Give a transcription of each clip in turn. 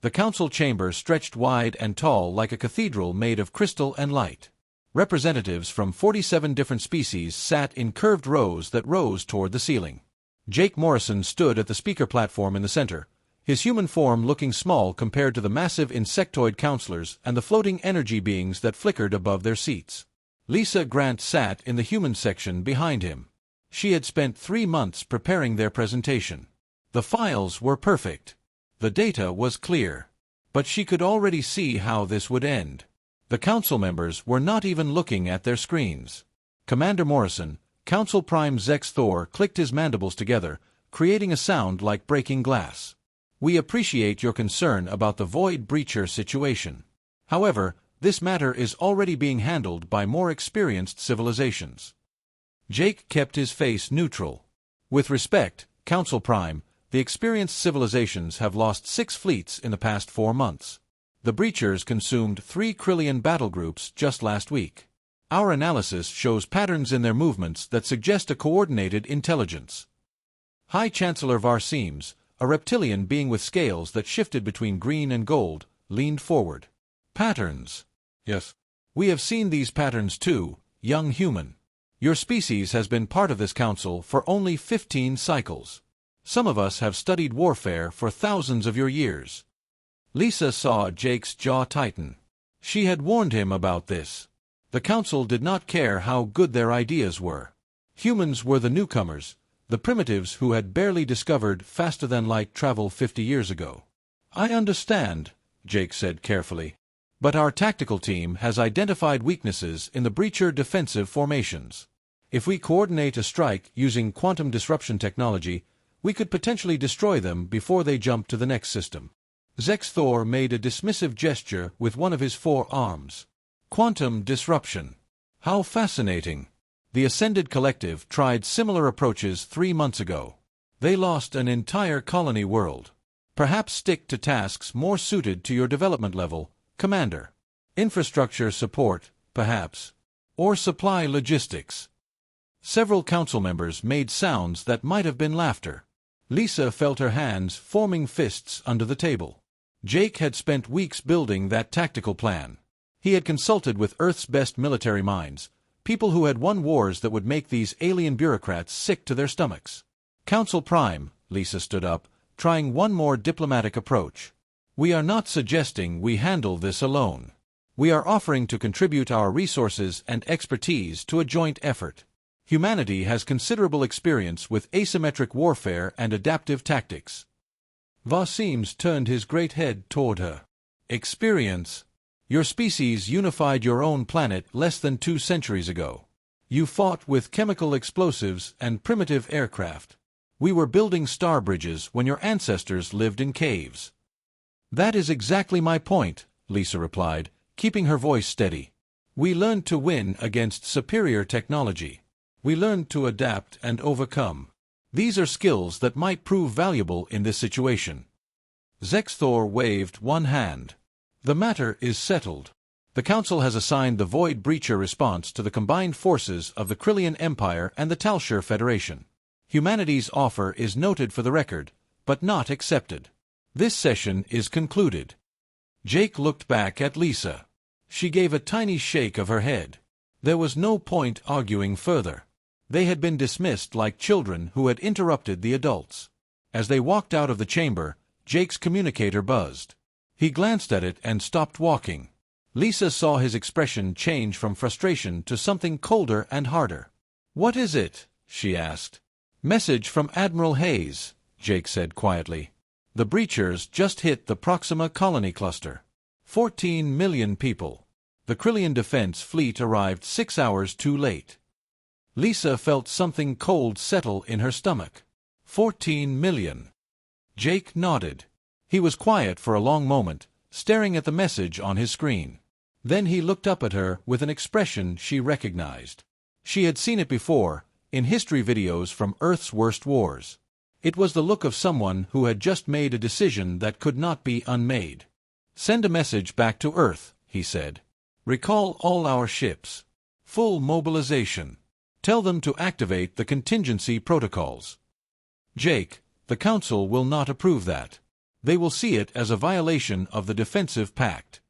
The council chamber stretched wide and tall like a cathedral made of crystal and light. Representatives from 47 different species sat in curved rows that rose toward the ceiling. Jake Morrison stood at the speaker platform in the center, his human form looking small compared to the massive insectoid counselors and the floating energy beings that flickered above their seats. Lisa Grant sat in the human section behind him. She had spent 3 months preparing their presentation. The files were perfect. The data was clear. But she could already see how this would end. The council members were not even looking at their screens. Commander Morrison, Council Prime Zex Thor, clicked his mandibles together, creating a sound like breaking glass. We appreciate your concern about the Void Breacher situation. However, this matter is already being handled by more experienced civilizations. Jake kept his face neutral. With respect, Council Prime, the experienced civilizations have lost 6 fleets in the past 4 months. The Breachers consumed 3 Krillian battle groups just last week. Our analysis shows patterns in their movements that suggest a coordinated intelligence. High Chancellor Varseems, a reptilian being with scales that shifted between green and gold, leaned forward. Patterns. Yes. We have seen these patterns too, young human. Your species has been part of this council for only 15 cycles. Some of us have studied warfare for thousands of your years. Lisa saw Jake's jaw tighten. She had warned him about this. The council did not care how good their ideas were. Humans were the newcomers, the primitives who had barely discovered faster-than-light travel 50 years ago. I understand, Jake said carefully. But our tactical team has identified weaknesses in the Breacher defensive formations. If we coordinate a strike using quantum disruption technology, we could potentially destroy them before they jump to the next system. Zex Thor made a dismissive gesture with one of his 4 arms. Quantum disruption. How fascinating. The Ascended Collective tried similar approaches 3 months ago. They lost an entire colony world. Perhaps stick to tasks more suited to your development level, Commander. Infrastructure support, perhaps. Or supply logistics. Several council members made sounds that might have been laughter. Lisa felt her hands forming fists under the table. Jake had spent weeks building that tactical plan. He had consulted with Earth's best military minds, people who had won wars that would make these alien bureaucrats sick to their stomachs. Council Prime, Lisa stood up, trying one more diplomatic approach. We are not suggesting we handle this alone. We are offering to contribute our resources and expertise to a joint effort. Humanity has considerable experience with asymmetric warfare and adaptive tactics. Varseems turned his great head toward her. Experience? Your species unified your own planet less than 2 centuries ago. You fought with chemical explosives and primitive aircraft. We were building star bridges when your ancestors lived in caves. That is exactly my point, Lisa replied, keeping her voice steady. We learned to win against superior technology. We learned to adapt and overcome. These are skills that might prove valuable in this situation. Zex Thor waved one hand. The matter is settled. The Council has assigned the Void Breacher response to the combined forces of the Krillian Empire and the Talshir Federation. Humanity's offer is noted for the record, but not accepted. This session is concluded. Jake looked back at Lisa. She gave a tiny shake of her head. There was no point arguing further. They had been dismissed like children who had interrupted the adults. As they walked out of the chamber, Jake's communicator buzzed. He glanced at it and stopped walking. Lisa saw his expression change from frustration to something colder and harder. "What is it?" she asked. "Message from Admiral Hayes," Jake said quietly. "The Breachers just hit the Proxima colony cluster. 14 million people. The Krillian Defense Fleet arrived 6 hours too late." Lisa felt something cold settle in her stomach. 14 million. Jake nodded. He was quiet for a long moment, staring at the message on his screen. Then he looked up at her with an expression she recognized. She had seen it before, in history videos from Earth's worst wars. It was the look of someone who had just made a decision that could not be unmade. "Send a message back to Earth," he said. "Recall all our ships. Full mobilization. Tell them to activate the contingency protocols." "Jake, the Council will not approve that. They will see it as a violation of the defensive pact.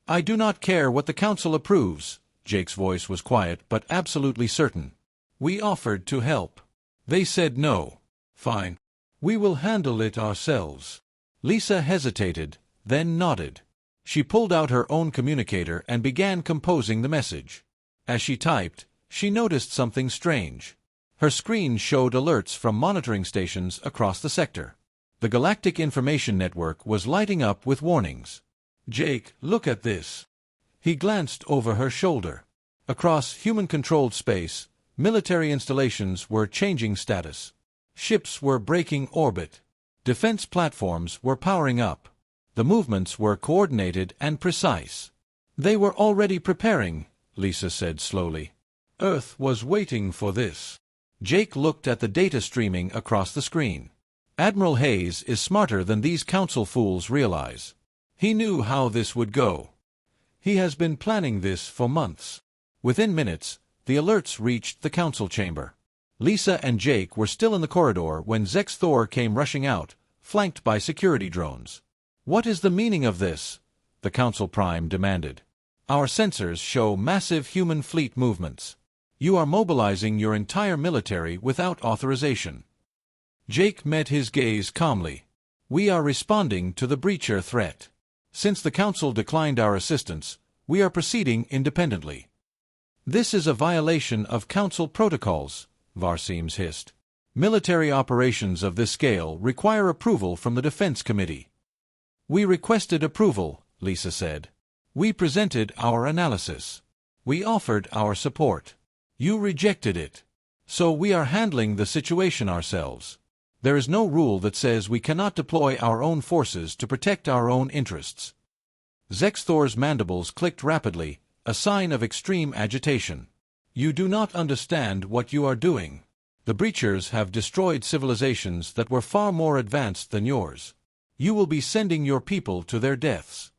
I do not care what the Council approves. Jake's voice was quiet but absolutely certain. We offered to help. They said no. Fine. We will handle it ourselves. Lisa hesitated, then nodded. She pulled out her own communicator and began composing the message. As she typed, she noticed something strange. Her screen showed alerts from monitoring stations across the sector. The Galactic Information Network was lighting up with warnings. Jake, look at this. He glanced over her shoulder. Across human-controlled space, military installations were changing status. Ships were breaking orbit. Defense platforms were powering up. The movements were coordinated and precise. They were already preparing, Lisa said slowly. Earth was waiting for this. Jake looked at the data streaming across the screen. Admiral Hayes is smarter than these council fools realize. He knew how this would go. He has been planning this for months. Within minutes, the alerts reached the council chamber. Lisa and Jake were still in the corridor when Zex Thor came rushing out, flanked by security drones. What is the meaning of this? The Council Prime demanded. Our sensors show massive human fleet movements. You are mobilizing your entire military without authorization. Jake met his gaze calmly. We are responding to the breacher threat. Since the Council declined our assistance, we are proceeding independently. This is a violation of Council protocols, Varseems hissed. Military operations of this scale require approval from the Defense Committee. We requested approval, Lisa said. We presented our analysis. We offered our support. You rejected it. So we are handling the situation ourselves. There is no rule that says we cannot deploy our own forces to protect our own interests. Zex Thor's mandibles clicked rapidly, a sign of extreme agitation. You do not understand what you are doing. The breachers have destroyed civilizations that were far more advanced than yours. You will be sending your people to their deaths.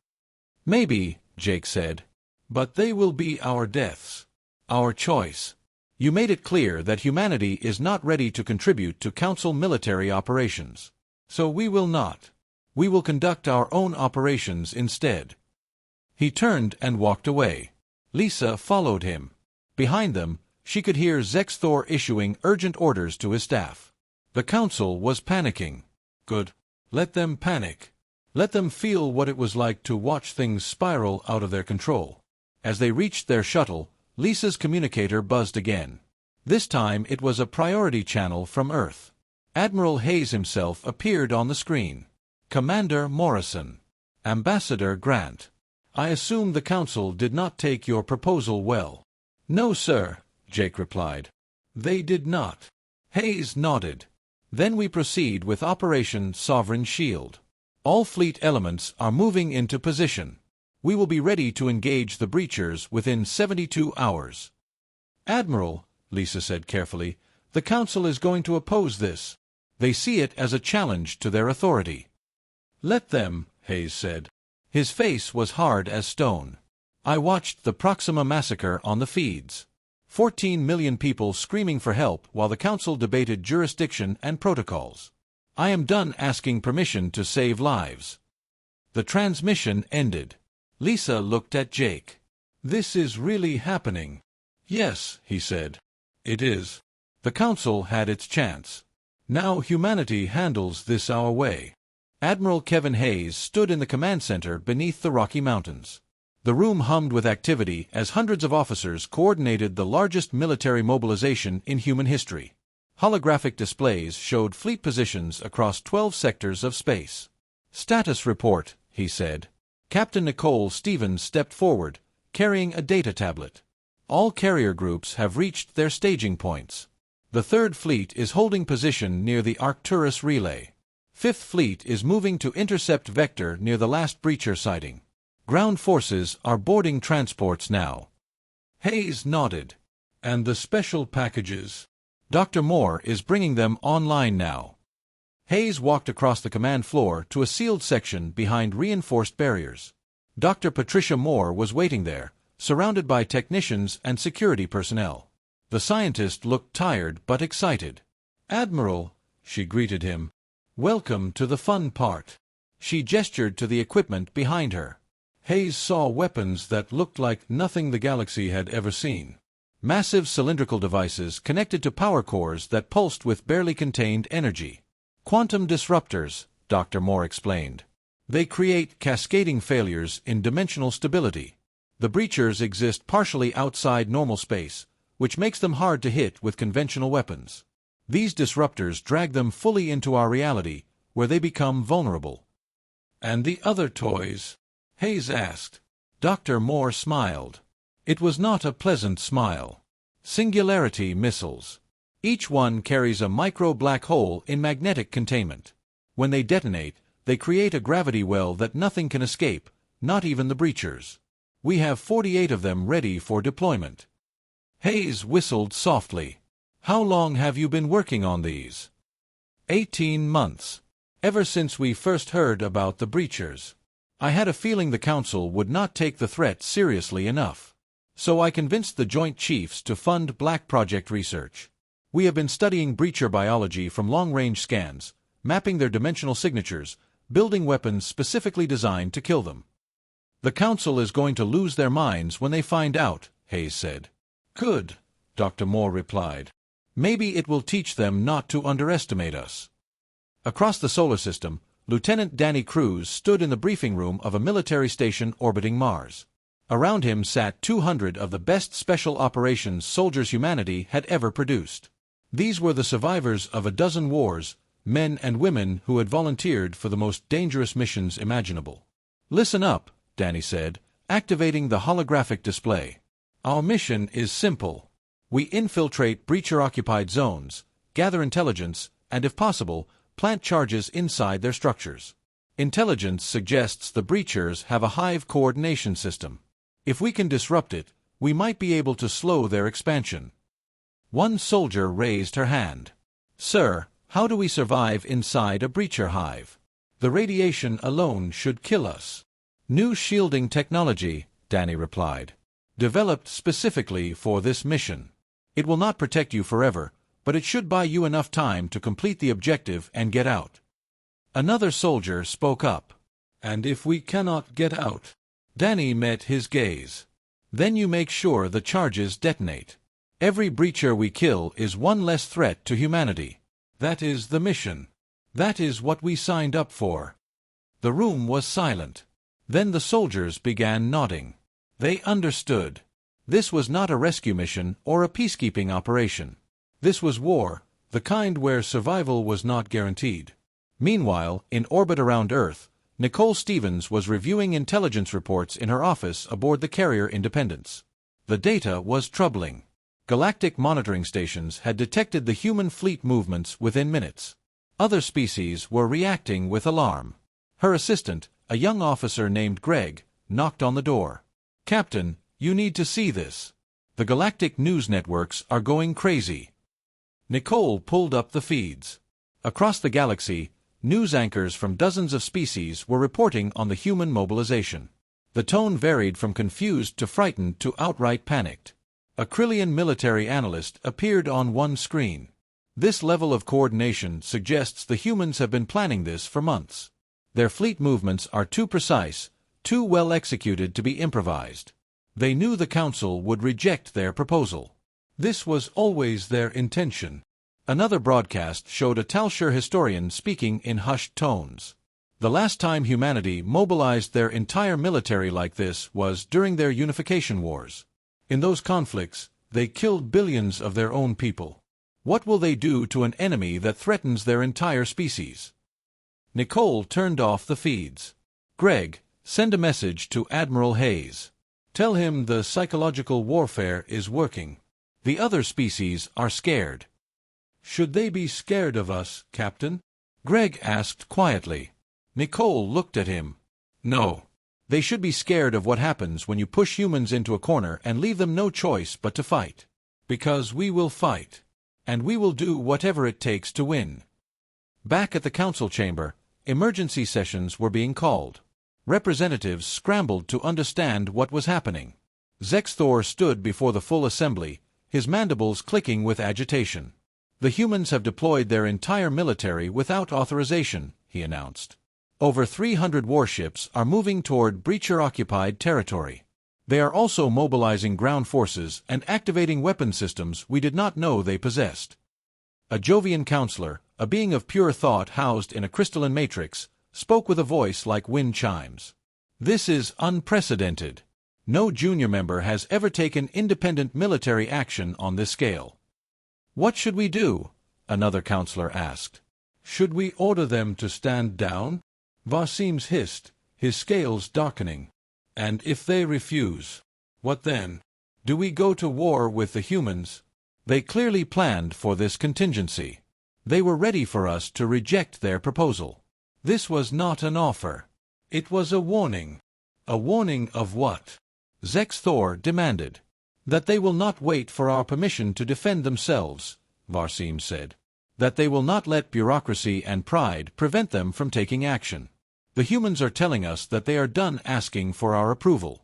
Maybe, Jake said. But they will be our deaths. Our choice. You made it clear that humanity is not ready to contribute to Council military operations. So we will not. We will conduct our own operations instead. He turned and walked away. Lisa followed him. Behind them, she could hear Zex Thor issuing urgent orders to his staff. The Council was panicking. Good. Let them panic. Let them feel what it was like to watch things spiral out of their control. As they reached their shuttle, Lisa's communicator buzzed again. This time it was a priority channel from Earth. Admiral Hayes himself appeared on the screen. Commander Morrison. Ambassador Grant. I assume the Council did not take your proposal well. No, sir, Jake replied. They did not. Hayes nodded. Then we proceed with Operation Sovereign Shield. All fleet elements are moving into position. We will be ready to engage the breachers within 72 hours. Admiral, Lisa said carefully, the Council is going to oppose this. They see it as a challenge to their authority. Let them, Hayes said. His face was hard as stone. I watched the Proxima massacre on the feeds. 14 million people screaming for help while the Council debated jurisdiction and protocols. I am done asking permission to save lives. The transmission ended. Lisa looked at Jake. This is really happening. Yes, he said. It is. The Council had its chance. Now humanity handles this our way. Admiral Kevin Hayes stood in the command center beneath the Rocky Mountains. The room hummed with activity as hundreds of officers coordinated the largest military mobilization in human history. Holographic displays showed fleet positions across 12 sectors of space. Status report, he said. Captain Nicole Stevens stepped forward, carrying a data tablet. All carrier groups have reached their staging points. The Third Fleet is holding position near the Arcturus relay. Fifth Fleet is moving to intercept Vector near the last breacher sighting. Ground forces are boarding transports now. Hayes nodded. And the special packages? Dr. Moore is bringing them online now. Hayes walked across the command floor to a sealed section behind reinforced barriers. Dr. Patricia Moore was waiting there, surrounded by technicians and security personnel. The scientist looked tired but excited. Admiral, she greeted him. Welcome to the fun part. She gestured to the equipment behind her. Hayes saw weapons that looked like nothing the galaxy had ever seen. Massive cylindrical devices connected to power cores that pulsed with barely contained energy. Quantum disruptors, Dr. Moore explained. They create cascading failures in dimensional stability. The breachers exist partially outside normal space, which makes them hard to hit with conventional weapons. These disruptors drag them fully into our reality, where they become vulnerable. And the other toys? Hayes asked. Dr. Moore smiled. It was not a pleasant smile. Singularity missiles. Each one carries a micro-black hole in magnetic containment. When they detonate, they create a gravity well that nothing can escape, not even the breachers. We have 48 of them ready for deployment. Hayes whistled softly. How long have you been working on these? 18 months. Ever since we first heard about the breachers. I had a feeling the Council would not take the threat seriously enough. So I convinced the Joint Chiefs to fund Black Project research. We have been studying breacher biology from long-range scans, mapping their dimensional signatures, building weapons specifically designed to kill them. The Council is going to lose their minds when they find out, Hayes said. Good, Dr. Moore replied. Maybe it will teach them not to underestimate us. Across the solar system, Lieutenant Danny Cruz stood in the briefing room of a military station orbiting Mars. Around him sat 200 of the best special operations soldiers humanity had ever produced. These were the survivors of a dozen wars, men and women who had volunteered for the most dangerous missions imaginable. Listen up, Danny said, activating the holographic display. Our mission is simple. We infiltrate breacher-occupied zones, gather intelligence, and if possible, plant charges inside their structures. Intelligence suggests the breachers have a hive coordination system. If we can disrupt it, we might be able to slow their expansion. One soldier raised her hand. Sir, how do we survive inside a breacher hive? The radiation alone should kill us. New shielding technology, Danny replied. Developed specifically for this mission. It will not protect you forever, but it should buy you enough time to complete the objective and get out. Another soldier spoke up. And if we cannot get out? Danny met his gaze. Then you make sure the charges detonate. Every breacher we kill is one less threat to humanity. That is the mission. That is what we signed up for. The room was silent. Then the soldiers began nodding. They understood. This was not a rescue mission or a peacekeeping operation. This was war, the kind where survival was not guaranteed. Meanwhile, in orbit around Earth, Nicole Stevens was reviewing intelligence reports in her office aboard the carrier Independence. The data was troubling. Galactic monitoring stations had detected the human fleet movements within minutes. Other species were reacting with alarm. Her assistant, a young officer named Greg, knocked on the door. Captain, you need to see this. The galactic news networks are going crazy. Nicole pulled up the feeds. Across the galaxy, news anchors from dozens of species were reporting on the human mobilization. The tone varied from confused to frightened to outright panicked. A Krillian military analyst appeared on one screen. This level of coordination suggests the humans have been planning this for months. Their fleet movements are too precise, too well executed to be improvised. They knew the Council would reject their proposal. This was always their intention. Another broadcast showed a Talshire historian speaking in hushed tones. The last time humanity mobilized their entire military like this was during their unification wars. In those conflicts, they killed billions of their own people. What will they do to an enemy that threatens their entire species? Nicole turned off the feeds. Greg, send a message to Admiral Hayes. Tell him the psychological warfare is working. The other species are scared. Should they be scared of us, Captain? Greg asked quietly. Nicole looked at him. No. They should be scared of what happens when you push humans into a corner and leave them no choice but to fight. Because we will fight. And we will do whatever it takes to win. Back at the council chamber, emergency sessions were being called. Representatives scrambled to understand what was happening. Zexthor stood before the full assembly, his mandibles clicking with agitation. The humans have deployed their entire military without authorization, he announced. Over 300 warships are moving toward breacher-occupied territory. They are also mobilizing ground forces and activating weapon systems we did not know they possessed. A Jovian counselor, a being of pure thought housed in a crystalline matrix, spoke with a voice like wind chimes. This is unprecedented. No junior member has ever taken independent military action on this scale. What should we do? Another counselor asked. Should we order them to stand down? Varseems hissed, his scales darkening. And if they refuse, what then? Do we go to war with the humans? They clearly planned for this contingency. They were ready for us to reject their proposal. This was not an offer. It was a warning. A warning of what? Zex Thor demanded. That they will not wait for our permission to defend themselves, Varseem said. That they will not let bureaucracy and pride prevent them from taking action. The humans are telling us that they are done asking for our approval.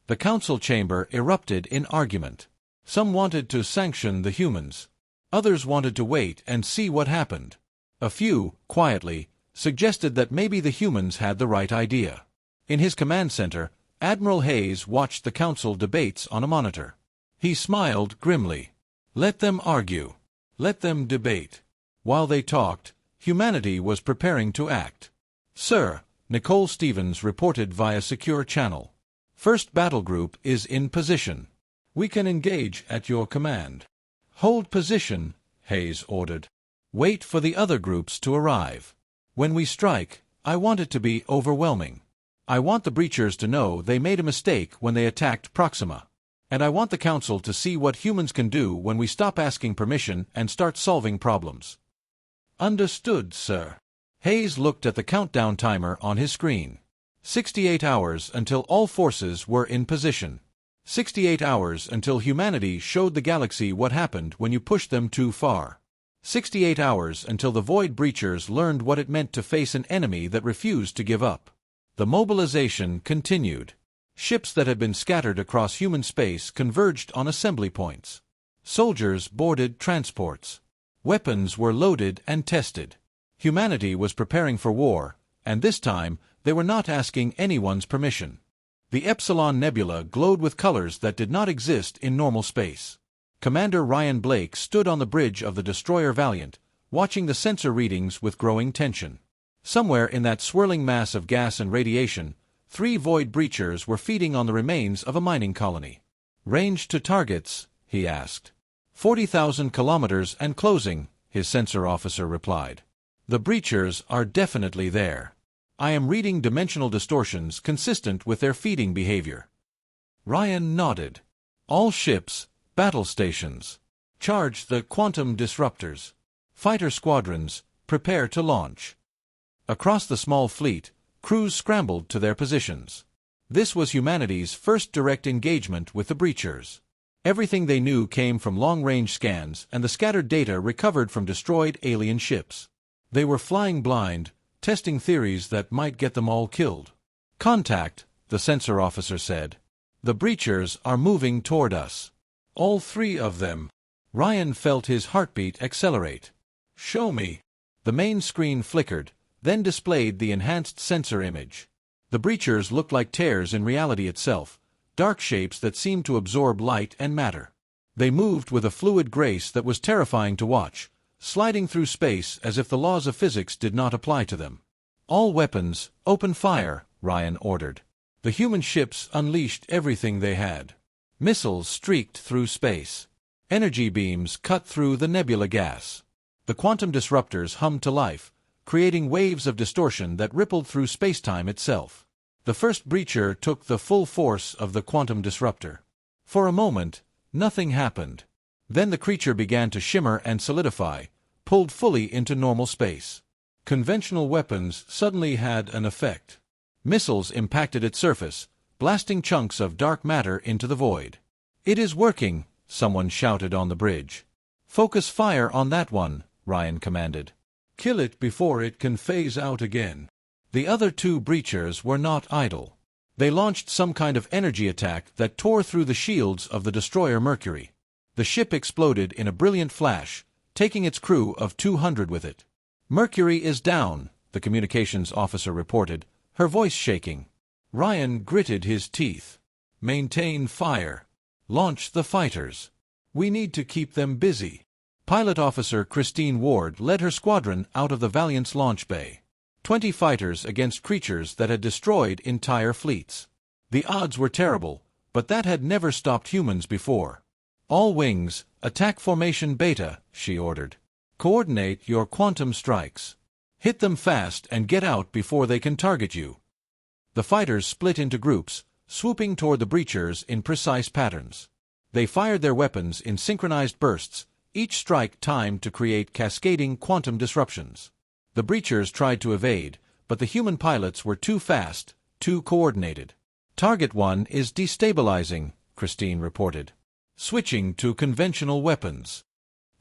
The council chamber erupted in argument. Some wanted to sanction the humans. Others wanted to wait and see what happened. A few, quietly, suggested that maybe the humans had the right idea. In his command center, Admiral Hayes watched the council debates on a monitor. He smiled grimly. Let them argue. Let them debate. While they talked, humanity was preparing to act. Sir, Nicole Stevens reported via secure channel. First battle group is in position. We can engage at your command. Hold position, Hayes ordered. Wait for the other groups to arrive. When we strike, I want it to be overwhelming. I want the breachers to know they made a mistake when they attacked Proxima. And I want the Council to see what humans can do when we stop asking permission and start solving problems. Understood, sir. Hayes looked at the countdown timer on his screen. 68 hours until all forces were in position. 68 hours until humanity showed the galaxy what happened when you pushed them too far. 68 hours until the Void Breachers learned what it meant to face an enemy that refused to give up. The mobilization continued. Ships that had been scattered across human space converged on assembly points. Soldiers boarded transports. Weapons were loaded and tested. Humanity was preparing for war, and this time they were not asking anyone's permission. The Epsilon Nebula glowed with colors that did not exist in normal space. Commander Ryan Blake stood on the bridge of the destroyer Valiant, watching the sensor readings with growing tension. Somewhere in that swirling mass of gas and radiation, 3 Void Breachers were feeding on the remains of a mining colony. Range to targets, he asked. 40,000 kilometers and closing, his sensor officer replied. The Breachers are definitely there. I am reading dimensional distortions consistent with their feeding behavior. Ryan nodded. All ships, battle stations. Charge the quantum disruptors. Fighter squadrons, prepare to launch. Across the small fleet, crews scrambled to their positions. This was humanity's first direct engagement with the Breachers. Everything they knew came from long-range scans and the scattered data recovered from destroyed alien ships. They were flying blind, testing theories that might get them all killed. Contact, the sensor officer said. The Breachers are moving toward us. All 3 of them. Ryan felt his heartbeat accelerate. Show me. The main screen flickered, then displayed the enhanced sensor image. The Breachers looked like tears in reality itself, dark shapes that seemed to absorb light and matter. They moved with a fluid grace that was terrifying to watch, sliding through space as if the laws of physics did not apply to them. All weapons, open fire, Ryan ordered. The human ships unleashed everything they had. Missiles streaked through space. Energy beams cut through the nebula gas. The quantum disruptors hummed to life, creating waves of distortion that rippled through space-time itself. The first breacher took the full force of the quantum disruptor. For a moment, nothing happened. Then the creature began to shimmer and solidify, pulled fully into normal space. Conventional weapons suddenly had an effect. Missiles impacted its surface, blasting chunks of dark matter into the void. It is working, someone shouted on the bridge. Focus fire on that one, Ryan commanded. Kill it before it can phase out again. The other 2 breachers were not idle. They launched some kind of energy attack that tore through the shields of the destroyer Mercury. The ship exploded in a brilliant flash, taking its crew of 200 with it. Mercury is down, the communications officer reported, her voice shaking. Ryan gritted his teeth. Maintain fire. Launch the fighters. We need to keep them busy. Pilot Officer Christine Ward led her squadron out of the Valiant's launch bay. 20 fighters against creatures that had destroyed entire fleets. The odds were terrible, but that had never stopped humans before. All wings, attack formation Beta, she ordered. Coordinate your quantum strikes. Hit them fast and get out before they can target you. The fighters split into groups, swooping toward the breachers in precise patterns. They fired their weapons in synchronized bursts, each strike timed to create cascading quantum disruptions. The breachers tried to evade, but the human pilots were too fast, too coordinated. Target 1 is destabilizing, Christine reported. Switching to conventional weapons.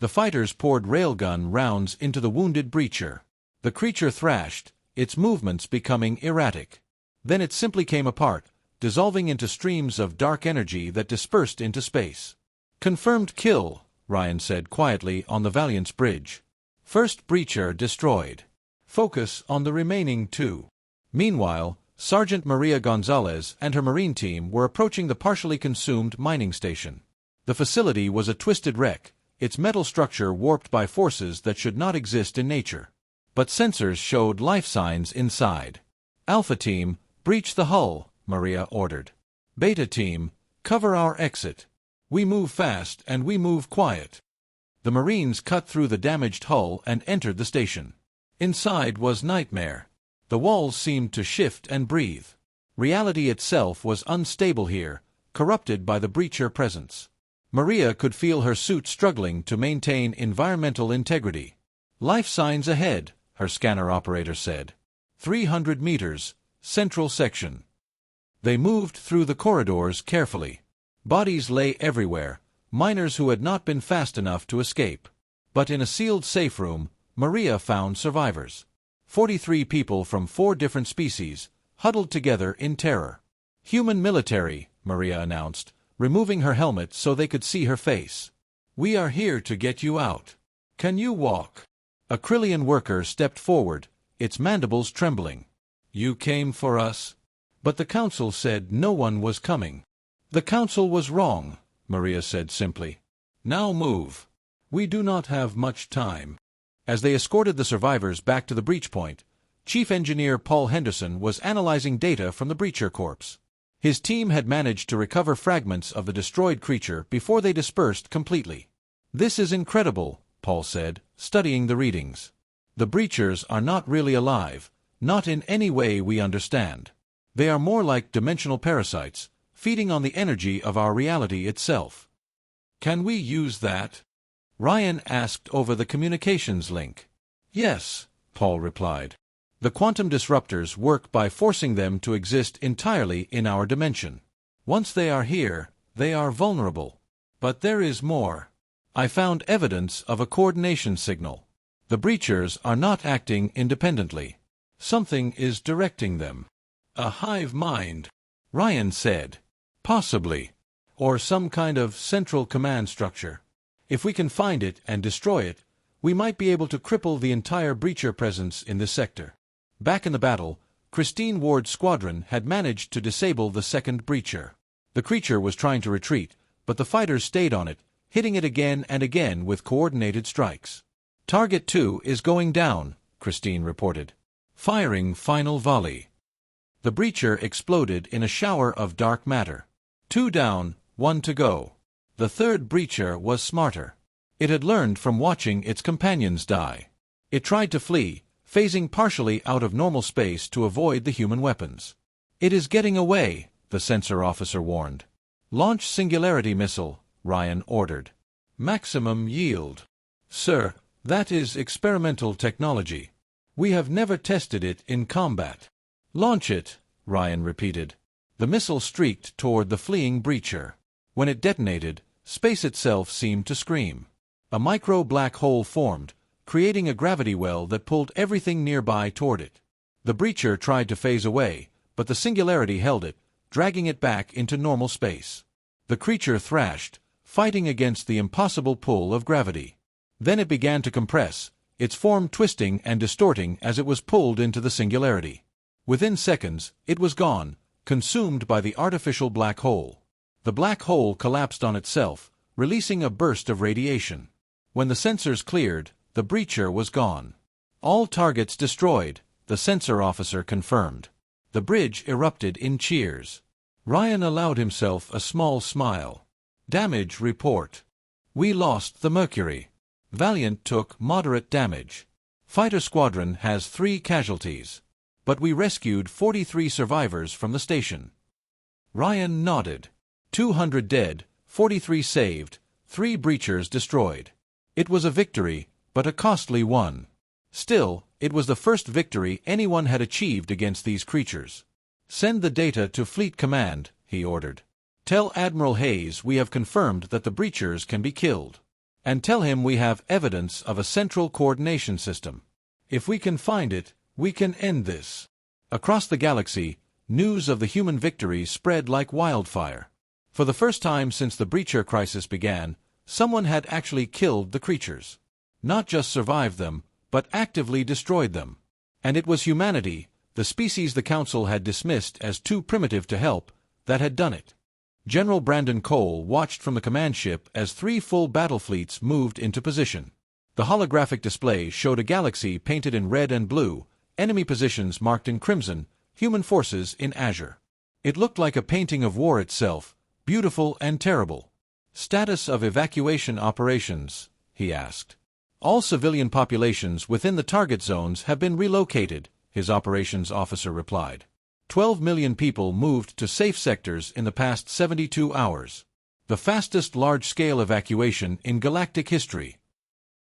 The fighters poured railgun rounds into the wounded breacher. The creature thrashed, its movements becoming erratic. Then it simply came apart, dissolving into streams of dark energy that dispersed into space. Confirmed kill, Ryan said quietly on the Valiant's bridge. First breacher destroyed. Focus on the remaining 2. Meanwhile, Sergeant Maria Gonzalez and her Marine team were approaching the partially consumed mining station. The facility was a twisted wreck, its metal structure warped by forces that should not exist in nature. But sensors showed life signs inside. Alpha Team, breach the hull, Maria ordered. Beta Team, cover our exit. We move fast and we move quiet. The Marines cut through the damaged hull and entered the station. Inside was nightmare. The walls seemed to shift and breathe. Reality itself was unstable here, corrupted by the breacher presence. Maria could feel her suit struggling to maintain environmental integrity. Life signs ahead, her scanner operator said. 300 meters, central section. They moved through the corridors carefully. Bodies lay everywhere, miners who had not been fast enough to escape. But in a sealed safe room, Maria found survivors. 43 people from 4 different species, huddled together in terror. Human military, Maria announced, removing her helmet so they could see her face. We are here to get you out. Can you walk? A Krillian worker stepped forward, its mandibles trembling. You came for us? But the council said no one was coming. The council was wrong, Maria said simply. Now move. We do not have much time. As they escorted the survivors back to the breach point, Chief Engineer Paul Henderson was analyzing data from the breacher corpse. His team had managed to recover fragments of the destroyed creature before they dispersed completely. This is incredible, Paul said, studying the readings. The breachers are not really alive, not in any way we understand. They are more like dimensional parasites, feeding on the energy of our reality itself. Can we use that? Ryan asked over the communications link. Yes, Paul replied. The quantum disruptors work by forcing them to exist entirely in our dimension. Once they are here, they are vulnerable. But there is more. I found evidence of a coordination signal. The breachers are not acting independently. Something is directing them. A hive mind, Ryan said. Possibly. Or some kind of central command structure. If we can find it and destroy it, we might be able to cripple the entire breacher presence in this sector. Back in the battle, Christine Ward's squadron had managed to disable the second breacher. The creature was trying to retreat, but the fighters stayed on it, hitting it again and again with coordinated strikes. Target 2 is going down, Christine reported. Firing final volley. The breacher exploded in a shower of dark matter. 2 down, 1 to go. The third breacher was smarter. It had learned from watching its companions die. It tried to flee, phasing partially out of normal space to avoid the human weapons. It is getting away, the sensor officer warned. Launch Singularity Missile, Ryan ordered. Maximum yield. Sir, that is experimental technology. We have never tested it in combat. Launch it, Ryan repeated. The missile streaked toward the fleeing breacher. When it detonated, space itself seemed to scream. A micro-black hole formed, creating a gravity well that pulled everything nearby toward it. The breacher tried to phase away, but the singularity held it, dragging it back into normal space. The creature thrashed, fighting against the impossible pull of gravity. Then it began to compress, its form twisting and distorting as it was pulled into the singularity. Within seconds, it was gone, consumed by the artificial black hole. The black hole collapsed on itself, releasing a burst of radiation. When the sensors cleared, the breacher was gone. All targets destroyed, the sensor officer confirmed. The bridge erupted in cheers. Ryan allowed himself a small smile. Damage report. We lost the Mercury. Valiant took moderate damage. Fighter Squadron has 3 casualties. But we rescued 43 survivors from the station. Ryan nodded. 200 dead, 43 saved, 3 breachers destroyed. It was a victory, but a costly one. Still, it was the first victory anyone had achieved against these creatures. Send the data to Fleet Command, he ordered. Tell Admiral Hayes we have confirmed that the breachers can be killed. And tell him we have evidence of a central coordination system. If we can find it, we can end this. Across the galaxy, news of the human victory spread like wildfire. For the first time since the breacher crisis began, someone had actually killed the creatures. Not just survived them, but actively destroyed them. And it was humanity, the species the Council had dismissed as too primitive to help, that had done it. General Brandon Cole watched from the command ship as 3 full battle fleets moved into position. The holographic display showed a galaxy painted in red and blue, enemy positions marked in crimson, human forces in azure. It looked like a painting of war itself, beautiful and terrible. Status of evacuation operations, he asked. All civilian populations within the target zones have been relocated, his operations officer replied. 12 million people moved to safe sectors in the past 72 hours. The fastest large-scale evacuation in galactic history.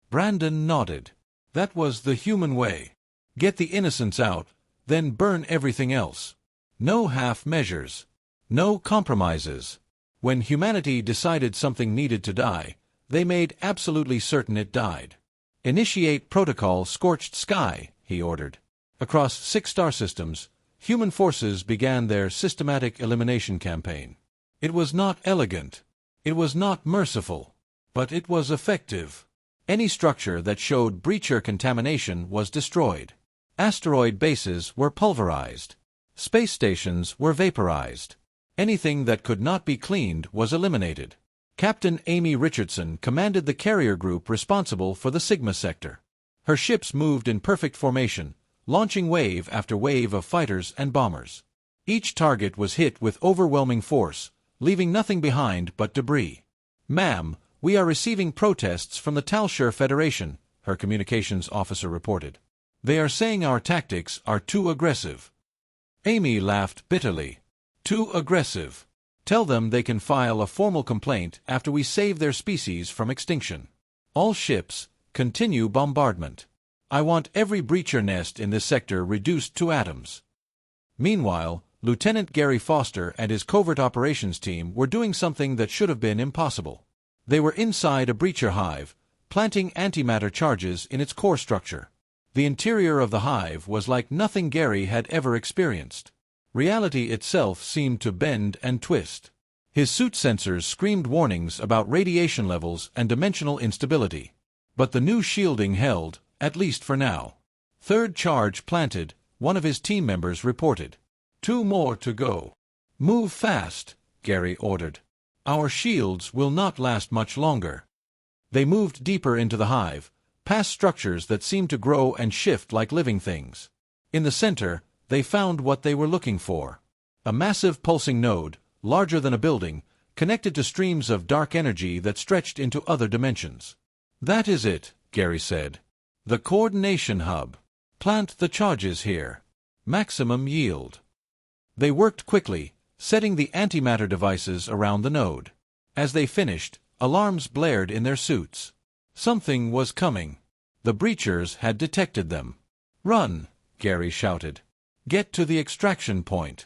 Brandon nodded. That was the human way. Get the innocents out, then burn everything else. No half measures. No compromises. When humanity decided something needed to die, they made absolutely certain it died. Initiate Protocol Scorched Sky, he ordered. Across 6 star systems, human forces began their systematic elimination campaign. It was not elegant. It was not merciful. But it was effective. Any structure that showed breacher contamination was destroyed. Asteroid bases were pulverized. Space stations were vaporized. Anything that could not be cleaned was eliminated. Captain Amy Richardson commanded the carrier group responsible for the Sigma sector. Her ships moved in perfect formation, launching wave after wave of fighters and bombers. Each target was hit with overwhelming force, leaving nothing behind but debris. "Ma'am, we are receiving protests from the Talshire Federation," her communications officer reported. "They are saying our tactics are too aggressive." Amy laughed bitterly. "Too aggressive. Tell them they can file a formal complaint after we save their species from extinction. All ships, continue bombardment. I want every breacher nest in this sector reduced to atoms." Meanwhile, Lieutenant Gary Foster and his covert operations team were doing something that should have been impossible. They were inside a breacher hive, planting antimatter charges in its core structure. The interior of the hive was like nothing Gary had ever experienced. Reality itself seemed to bend and twist. His suit sensors screamed warnings about radiation levels and dimensional instability. But the new shielding held, at least for now. 3rd charge planted, one of his team members reported. 2 more to go. "Move fast," Gary ordered. "Our shields will not last much longer." They moved deeper into the hive, past structures that seemed to grow and shift like living things. In the center, they found what they were looking for. A massive pulsing node, larger than a building, connected to streams of dark energy that stretched into other dimensions. "That is it," Gary said. "The coordination hub. Plant the charges here. Maximum yield." They worked quickly, setting the antimatter devices around the node. As they finished, alarms blared in their suits. Something was coming. The breachers had detected them. "Run!" Gary shouted. "Get to the extraction point."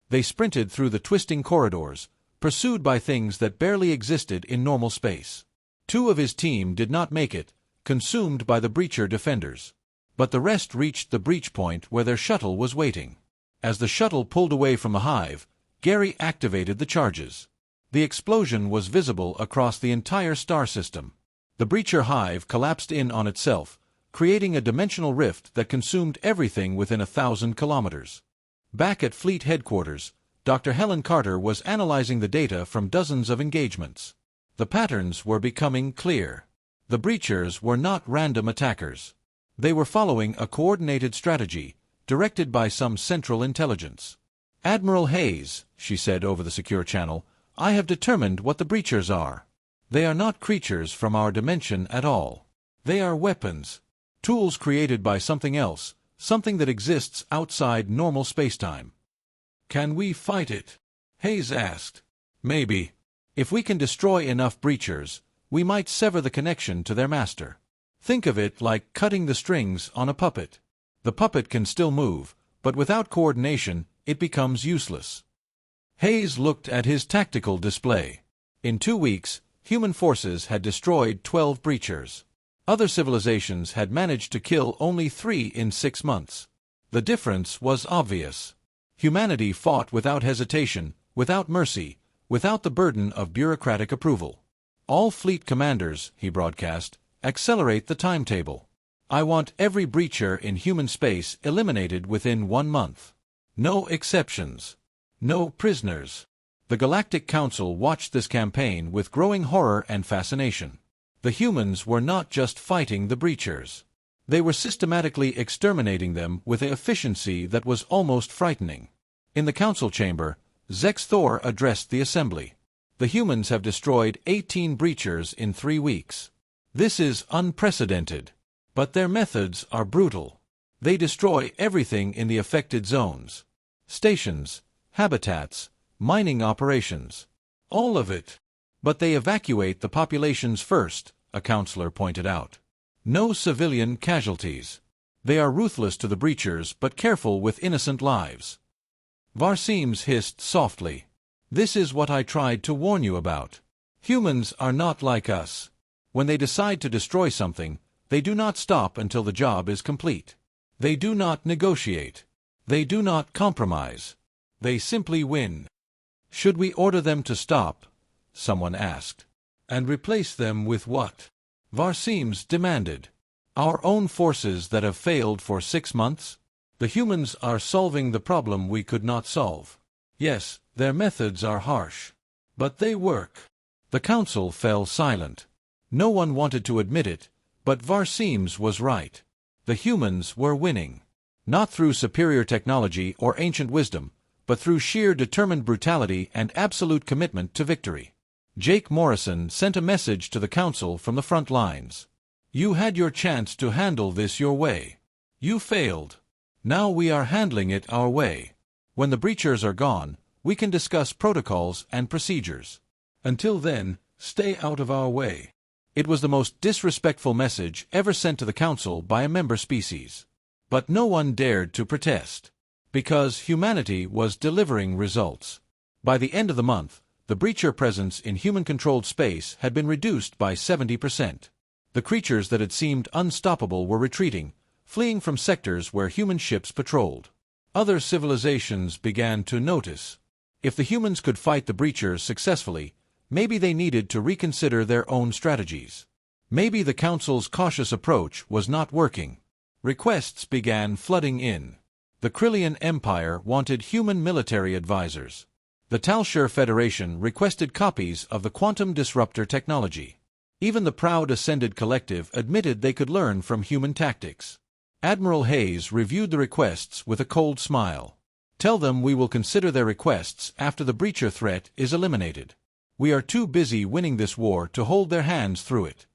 They sprinted through the twisting corridors, pursued by things that barely existed in normal space. 2 of his team did not make it, consumed by the breacher defenders. But the rest reached the breach point where their shuttle was waiting. As the shuttle pulled away from the hive, Gary activated the charges. The explosion was visible across the entire star system. The breacher hive collapsed in on itself, creating a dimensional rift that consumed everything within 1,000 kilometers. Back at Fleet Headquarters, Dr. Helen Carter was analyzing the data from dozens of engagements. The patterns were becoming clear. The breachers were not random attackers. They were following a coordinated strategy, directed by some central intelligence. "Admiral Hayes," she said over the secure channel, "I have determined what the breachers are. They are not creatures from our dimension at all. They are weapons. Tools created by something else, something that exists outside normal spacetime." "Can we fight it?" Hayes asked. "Maybe. If we can destroy enough breachers, we might sever the connection to their master. Think of it like cutting the strings on a puppet. The puppet can still move, but without coordination, it becomes useless." Hayes looked at his tactical display. In 2 weeks, human forces had destroyed 12 breachers. Other civilizations had managed to kill only 3 in 6 months. The difference was obvious. Humanity fought without hesitation, without mercy, without the burden of bureaucratic approval. "All fleet commanders," he broadcast, "accelerate the timetable. I want every breacher in human space eliminated within 1 month. No exceptions. No prisoners." The Galactic Council watched this campaign with growing horror and fascination. The humans were not just fighting the breachers. They were systematically exterminating them with an efficiency that was almost frightening. In the council chamber, Zex Thor addressed the assembly. "The humans have destroyed 18 breachers in 3 weeks. This is unprecedented. But their methods are brutal. They destroy everything in the affected zones. Stations, habitats, mining operations. All of it. But they evacuate the populations first," a counselor pointed out. "No civilian casualties. They are ruthless to the breachers but careful with innocent lives." Varseems hissed softly. "This is what I tried to warn you about. Humans are not like us. When they decide to destroy something, they do not stop until the job is complete. They do not negotiate. They do not compromise. They simply win." "Should we order them to stop?" someone asked. "And replace them with what?" Varseems demanded. "Our own forces that have failed for 6 months? The humans are solving the problem we could not solve. Yes, their methods are harsh. But they work." The council fell silent. No one wanted to admit it, but Varseems was right. The humans were winning. Not through superior technology or ancient wisdom, but through sheer determined brutality and absolute commitment to victory. Jake Morrison sent a message to the council from the front lines. "You had your chance to handle this your way. You failed. Now we are handling it our way. When the breachers are gone, we can discuss protocols and procedures. Until then, stay out of our way." It was the most disrespectful message ever sent to the council by a member species. But no one dared to protest. Because humanity was delivering results. By the end of the month, the breacher presence in human-controlled space had been reduced by 70%. The creatures that had seemed unstoppable were retreating, fleeing from sectors where human ships patrolled. Other civilizations began to notice. If the humans could fight the breachers successfully, maybe they needed to reconsider their own strategies. Maybe the Council's cautious approach was not working. Requests began flooding in. The Krillian Empire wanted human military advisors. The Talshir Federation requested copies of the quantum disruptor technology. Even the proud Ascended Collective admitted they could learn from human tactics. Admiral Hayes reviewed the requests with a cold smile. "Tell them we will consider their requests after the breacher threat is eliminated. We are too busy winning this war to hold their hands through it."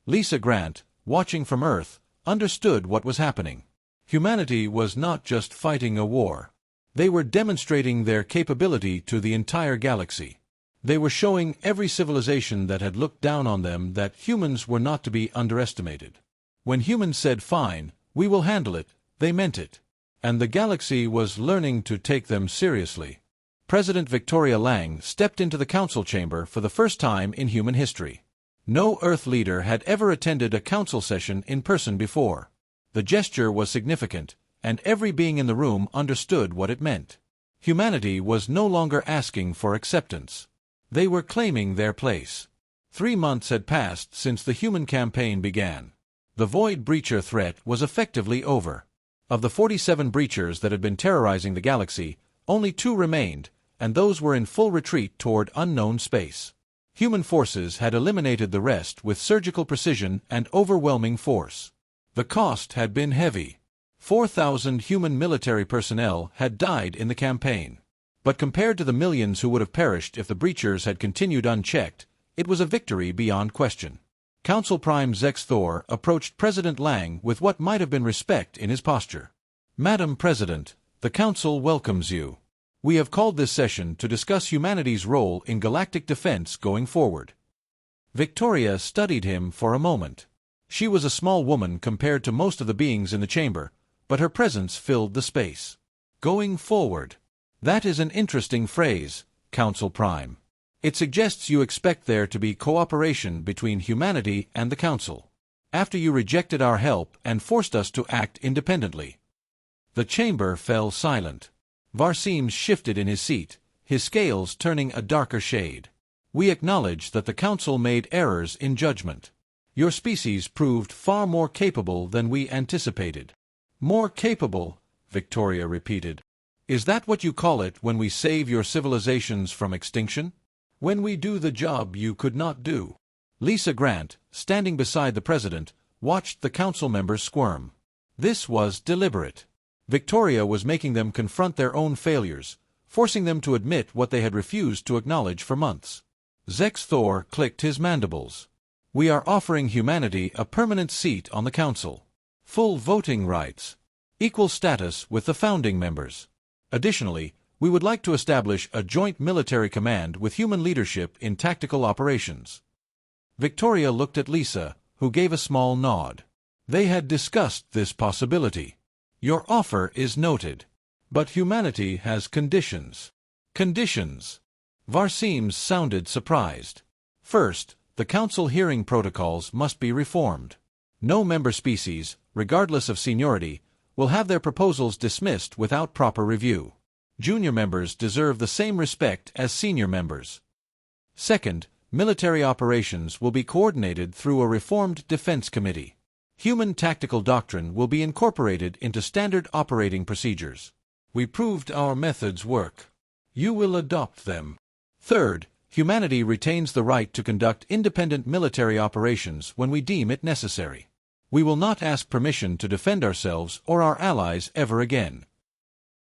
Lisa Grant, watching from Earth, understood what was happening. Humanity was not just fighting a war. They were demonstrating their capability to the entire galaxy. They were showing every civilization that had looked down on them that humans were not to be underestimated. When humans said, "Fine, we will handle it," they meant it. And the galaxy was learning to take them seriously. President Victoria Lang stepped into the council chamber for the first time in human history. No Earth leader had ever attended a council session in person before. The gesture was significant, and every being in the room understood what it meant. Humanity was no longer asking for acceptance. They were claiming their place. 3 months had passed since the human campaign began. The Void Breacher threat was effectively over. Of the 47 breachers that had been terrorizing the galaxy, only 2 remained, and those were in full retreat toward unknown space. Human forces had eliminated the rest with surgical precision and overwhelming force. The cost had been heavy. 4,000 human military personnel had died in the campaign. But compared to the millions who would have perished if the breachers had continued unchecked, it was a victory beyond question. Council Prime Zex Thor approached President Lang with what might have been respect in his posture. "Madam President, the Council welcomes you. We have called this session to discuss humanity's role in galactic defense going forward." Victoria studied him for a moment. She was a small woman compared to most of the beings in the chamber, but her presence filled the space. "Going forward. That is an interesting phrase, Council Prime. It suggests you expect there to be cooperation between humanity and the Council, after you rejected our help and forced us to act independently." The chamber fell silent. Varseem shifted in his seat, his scales turning a darker shade. "We acknowledge that the Council made errors in judgment. Your species proved far more capable than we anticipated." "More capable?" Victoria repeated. "Is that what you call it when we save your civilizations from extinction? When we do the job you could not do?" Lisa Grant, standing beside the President, watched the Council members squirm. This was deliberate. Victoria was making them confront their own failures, forcing them to admit what they had refused to acknowledge for months. Zex Thor clicked his mandibles. "We are offering humanity a permanent seat on the Council. Full voting rights. Equal status with the founding members. Additionally, we would like to establish a joint military command with human leadership in tactical operations." Victoria looked at Lisa, who gave a small nod. They had discussed this possibility. "Your offer is noted. But humanity has conditions." "Conditions?" Varseem sounded surprised. "First, the Council hearing protocols must be reformed. No member species, regardless of seniority, will have their proposals dismissed without proper review. Junior members deserve the same respect as senior members. Second, military operations will be coordinated through a reformed defense committee. Human tactical doctrine will be incorporated into standard operating procedures. We proved our methods work. You will adopt them. Third, humanity retains the right to conduct independent military operations when we deem it necessary. We will not ask permission to defend ourselves or our allies ever again."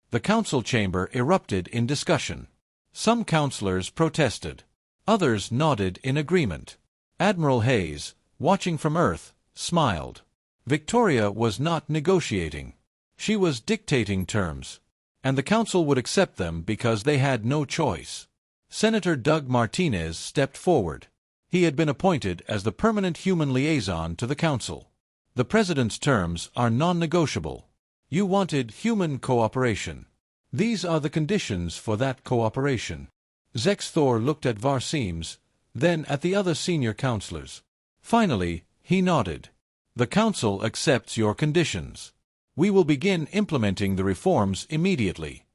The Council chamber erupted in discussion. Some councillors protested. Others nodded in agreement. Admiral Hayes, watching from Earth, smiled. Victoria was not negotiating. She was dictating terms. And the Council would accept them because they had no choice. Senator Doug Martinez stepped forward. He had been appointed as the permanent human liaison to the Council. "The President's terms are non-negotiable. You wanted human cooperation. These are the conditions for that cooperation." Zex Thor looked at Varseem, then at the other senior councillors. Finally, he nodded. "The Council accepts your conditions. We will begin implementing the reforms immediately."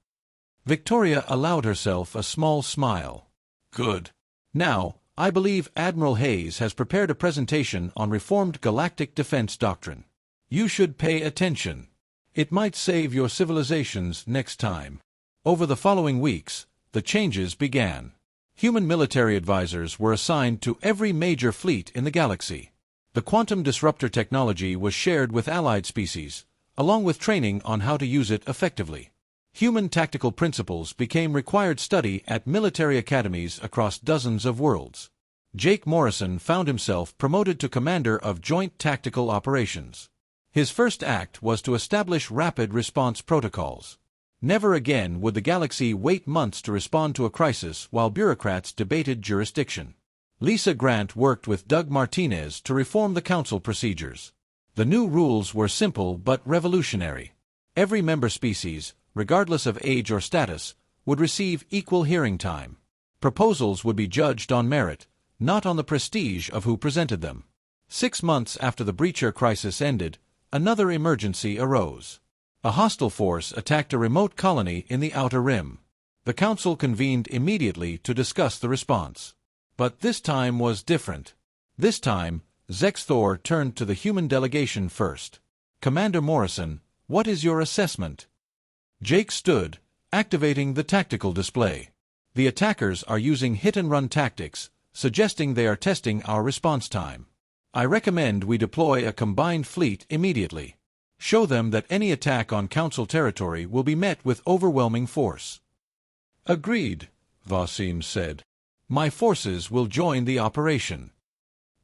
Victoria allowed herself a small smile. "Good. Now, I believe Admiral Hayes has prepared a presentation on reformed galactic defense doctrine. You should pay attention. It might save your civilizations next time." Over the following weeks, the changes began. Human military advisors were assigned to every major fleet in the galaxy. The quantum disruptor technology was shared with allied species, along with training on how to use it effectively. Human tactical principles became required study at military academies across dozens of worlds. Jake Morrison found himself promoted to Commander of Joint Tactical Operations. His first act was to establish rapid response protocols. Never again would the galaxy wait months to respond to a crisis while bureaucrats debated jurisdiction. Lisa Grant worked with Doug Martinez to reform the Council procedures. The new rules were simple but revolutionary. Every member species, regardless of age or status, would receive equal hearing time. Proposals would be judged on merit, not on the prestige of who presented them. 6 months after the Breacher crisis ended, another emergency arose. A hostile force attacked a remote colony in the Outer Rim. The Council convened immediately to discuss the response. But this time was different. This time, Zexthor turned to the human delegation first. Commander Morrison, what is your assessment? Jake stood, activating the tactical display. The attackers are using hit-and-run tactics, suggesting they are testing our response time. I recommend we deploy a combined fleet immediately. Show them that any attack on Council territory will be met with overwhelming force. Agreed, Vasim said. My forces will join the operation.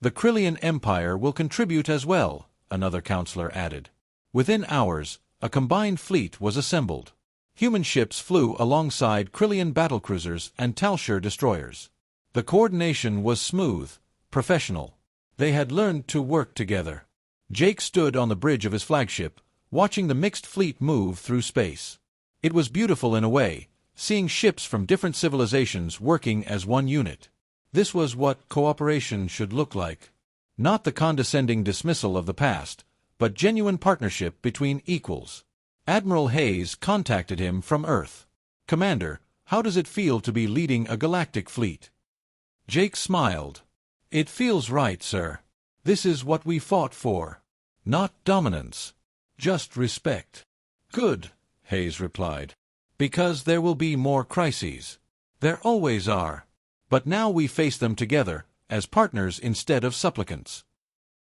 The Krillian Empire will contribute as well, another counselor added. Within hours, a combined fleet was assembled. Human ships flew alongside Krillian battlecruisers and Talshur destroyers. The coordination was smooth, professional. They had learned to work together. Jake stood on the bridge of his flagship, watching the mixed fleet move through space. It was beautiful in a way, seeing ships from different civilizations working as one unit. This was what cooperation should look like. Not the condescending dismissal of the past, but genuine partnership between equals. Admiral Hayes contacted him from Earth. Commander, how does it feel to be leading a galactic fleet? Jake smiled. It feels right, sir. This is what we fought for. Not dominance. Just respect. Good, Hayes replied. Because there will be more crises. There always are. But now we face them together, as partners instead of supplicants.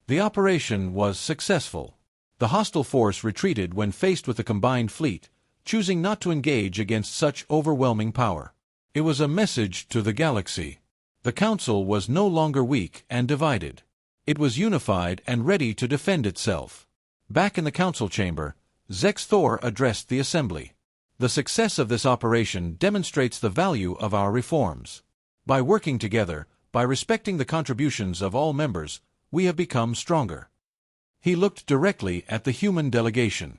The operation was successful. The hostile force retreated when faced with a combined fleet, choosing not to engage against such overwhelming power. It was a message to the galaxy. The Council was no longer weak and divided. It was unified and ready to defend itself. Back in the Council chamber, Zexthor addressed the Assembly. The success of this operation demonstrates the value of our reforms. By working together, by respecting the contributions of all members, we have become stronger. He looked directly at the human delegation.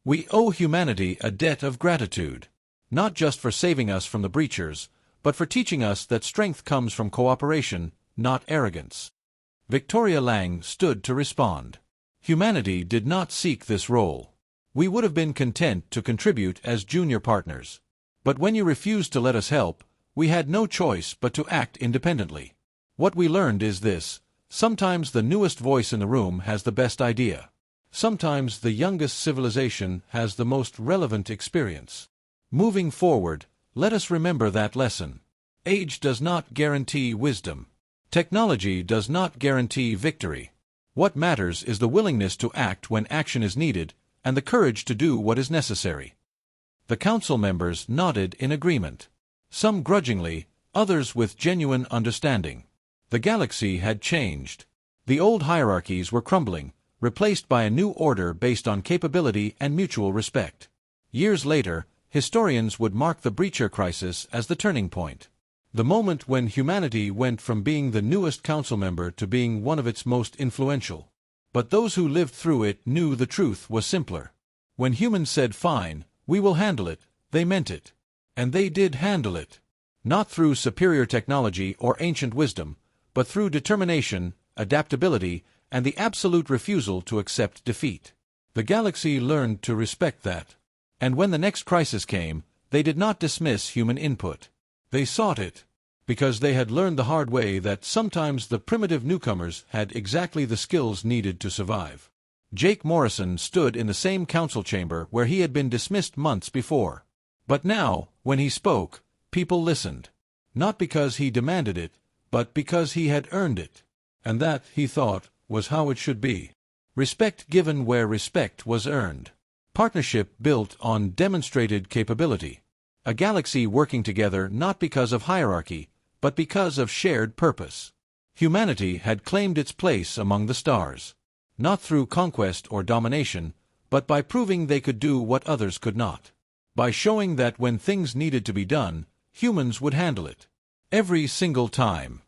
We owe humanity a debt of gratitude, not just for saving us from the breachers, but for teaching us that strength comes from cooperation, not arrogance. Victoria Lang stood to respond. Humanity did not seek this role. We would have been content to contribute as junior partners. But when you refused to let us help, we had no choice but to act independently. What we learned is this: sometimes the newest voice in the room has the best idea. Sometimes the youngest civilization has the most relevant experience. Moving forward, let us remember that lesson. Age does not guarantee wisdom. Technology does not guarantee victory. What matters is the willingness to act when action is needed, and the courage to do what is necessary. The Council members nodded in agreement. Some grudgingly, others with genuine understanding. The galaxy had changed. The old hierarchies were crumbling, replaced by a new order based on capability and mutual respect. Years later, historians would mark the Breacher crisis as the turning point. The moment when humanity went from being the newest council member to being one of its most influential. But those who lived through it knew the truth was simpler. When humans said, "Fine, we will handle it," they meant it. And they did handle it. Not through superior technology or ancient wisdom, but through determination, adaptability, and the absolute refusal to accept defeat. The galaxy learned to respect that. And when the next crisis came, they did not dismiss human input. They sought it, because they had learned the hard way that sometimes the primitive newcomers had exactly the skills needed to survive. Jake Morrison stood in the same council chamber where he had been dismissed months before. But now, when he spoke, people listened. Not because he demanded it, but because he had earned it. And that, he thought, was how it should be. Respect given where respect was earned. Partnership built on demonstrated capability. A galaxy working together not because of hierarchy, but because of shared purpose. Humanity had claimed its place among the stars. Not through conquest or domination, but by proving they could do what others could not. By showing that when things needed to be done, humans would handle it. Every single time.